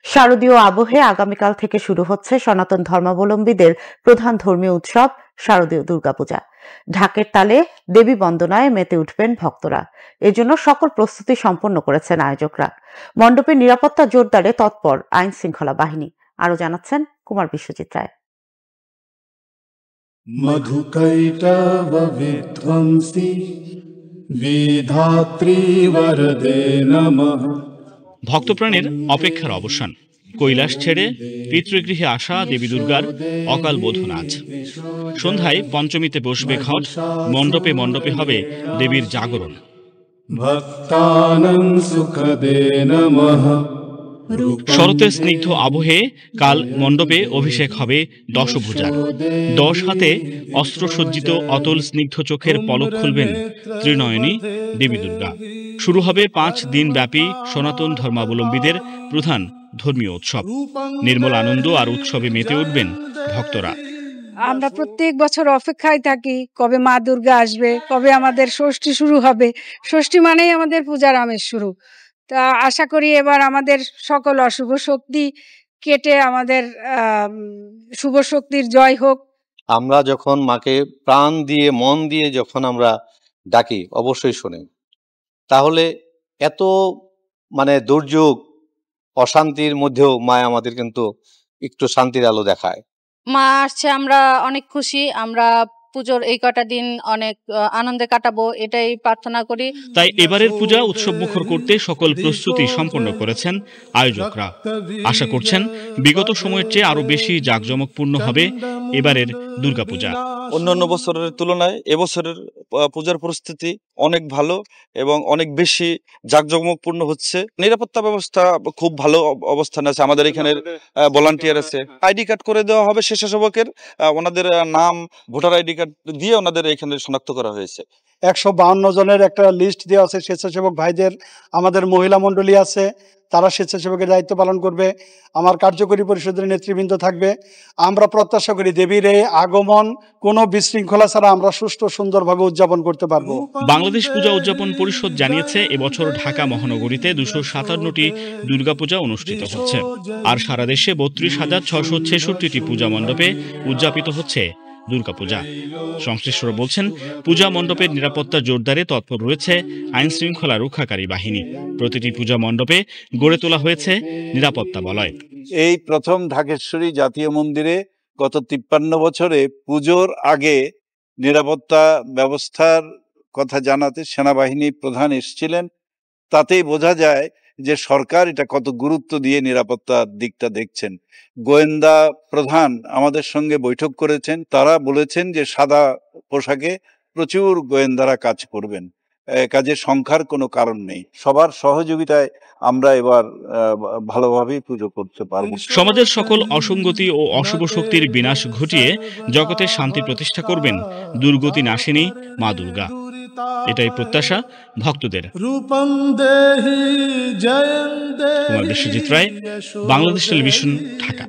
শারদীয় আবহে আগামীকাল থেকে শুরু হচ্ছে সনাতন ধর্মাবলম্বীদের প্রধান ধর্মীয় উৎসব শারদীয় দুর্গাপূজা। ঢাকের তালে দেবী বন্দনায় মেতে উঠবেন ভক্তরা। এজন্য সকল প্রস্তুতি সম্পন্ন করেছেন আয়োজকরা। মণ্ডপের নিরাপত্তা জোরদারে তৎপর আইন শৃঙ্খলা বাহিনী। আরো জানাচ্ছেন কুমার বিশ্বজিৎ রায়। মধুকৈটব বিধ্বংসী বিধাত্রী বরদে নমঃ। ভক্তপ্রাণের অপেক্ষার অবসান। কৈলাস ছেড়ে পিতৃগৃহে আসা দেবী দুর্গার অকাল বোধন আজ। সন্ধ্যায় পঞ্চমীতে বসবে ঘট, মণ্ডপে মণ্ডপে হবে দেবীর জাগরণ। ভক্তানাং সুখদে নমঃ। শরতের স্নিগ্ধ আবহে কাল মণ্ডপে অভিষেক হবে দশভুজার। 10 হাতে অস্ত্রসজ্জিত অতল স্নিগ্ধ চোখের পলক খুলবেন ত্রিনয়নী দেবী দুর্গা। শুরু হবে 5 দিন ব্যাপী সনাতন ধর্মাবলম্বীদের প্রধান ধর্মীয় উৎসব। নির্মল আনন্দ আর উৎসবে মেতে উঠবেন ভক্তরা। আমরা প্রত্যেক বছর অপেক্ষায় থাকি কবে মা দুর্গা আসবে, কবে আমাদের ষষ্ঠী শুরু হবে। ষষ্ঠী মানেই আমাদের পূজার আমেজ শুরু। তা আশা করি এবার আমাদের সকল অশুভ শক্তি কেটে আমাদের শুভ শক্তির জয় হোক। আমরা যখন মাকে প্রাণ দিয়ে মন দিয়ে যখন আমরা ডাকি অবশ্যই শোনেন। তাহলে এত দুর্যোগ অশান্তির মধ্যেও মা আমাদের কিন্তু একটু শান্তির আলো দেখায়। মা আসছে, আমরা অনেক খুশি। আমরা পুজোর এই কটা দিন অনেক আনন্দে কাটাবো, এটাই প্রার্থনা করি। তাই এবারের পূজা উৎসব মুখর করতে সকল প্রস্তুতি সম্পন্ন করেছেন আয়োজকরা। আশা করছেন বিগত সময়ের চেয়ে আরো বেশি জাঁকজমকপূর্ণ হবে এবারের দুর্গাপূজা। অন্যান্য বছরের তুলনায় এবছরের পূজার পরিস্থিতি অনেক ভালো এবং অনেক বেশি জাঁকজমকপূর্ণ হচ্ছে। নিরাপত্তা ব্যবস্থা খুব ভালো অবস্থানে আছে। আমাদের এখানের ভলান্টিয়ার আছে। আইডি কার্ড করে দেওয়া হবে স্বেচ্ছাসেবকের, ওনাদের নাম ভোটার আইডি কার্ড দিয়ে ওনাদের এখানে শনাক্ত করা হয়েছে। 152 জনের একটা লিস্ট দেওয়া আছে স্বেচ্ছাসেবক ভাইদের। আমাদের মহিলা মণ্ডলী আছে, তারা স্বেচ্ছাসেবকের দায়িত্ব পালন করবে। আমার কার্যকরী পরিষদের নেতৃবৃন্দ থাকবে। আমরা প্রত্যাশা করি দেবীর এই আগমন কোনো বিশৃঙ্খলা ছাড়া আমরা সুষ্ঠু সুন্দরভাবে উদযাপন করতে পারবো। বাংলাদেশ পূজা উদযাপন পরিষদ জানিয়েছে এবছর ঢাকা মহানগরীতে 257টি দুর্গাপূজা অনুষ্ঠিত হচ্ছে, আর সারা দেশে 32,666টি পূজা মণ্ডপে উদযাপিত হচ্ছে দুর্গাপূজা। সংশ্লিষ্টরা বলছেন পূজা মণ্ডপের নিরাপত্তা জোরদারে তৎপর রয়েছে আইন শৃঙ্খলা রক্ষাকারী বাহিনী। প্রতিটি পূজা মণ্ডপে গড়ে তোলা হয়েছে নিরাপত্তা বলয়। এই প্রথম ঢাকেশ্বরী জাতীয় মন্দিরে গত 53 বছরে পুজোর আগে নিরাপত্তা ব্যবস্থার কথা জানাতে সেনাবাহিনী প্রধান এসেছিলেন। তাতেই বোঝা যায় যে সরকার এটা কত গুরুত্ব দিয়ে নিরাপত্তার দিকটা দেখছেন। গোয়েন্দা প্রধান আমাদের সঙ্গে বৈঠক করেছেন। তারা বলেছেন যে সাদা পোশাকে প্রচুর গোয়েন্দারা কাজ করবেন, কাজের সংখ্যার কোনো কারণ নেই। সবার সহযোগিতায় আমরা এবার ভালোভাবেই পুজো করতে পারব। সমাজের সকল অসঙ্গতি ও অশুভ শক্তির বিনাশ ঘটিয়ে জগতে শান্তি প্রতিষ্ঠা করবেন দুর্গতি নাশিনী মা দুর্গা। এটাই প্রত্যাশা ভক্তদের। কুমার বিশ্বজিৎ রায়, বাংলাদেশ টেলিভিশন, ঢাকা।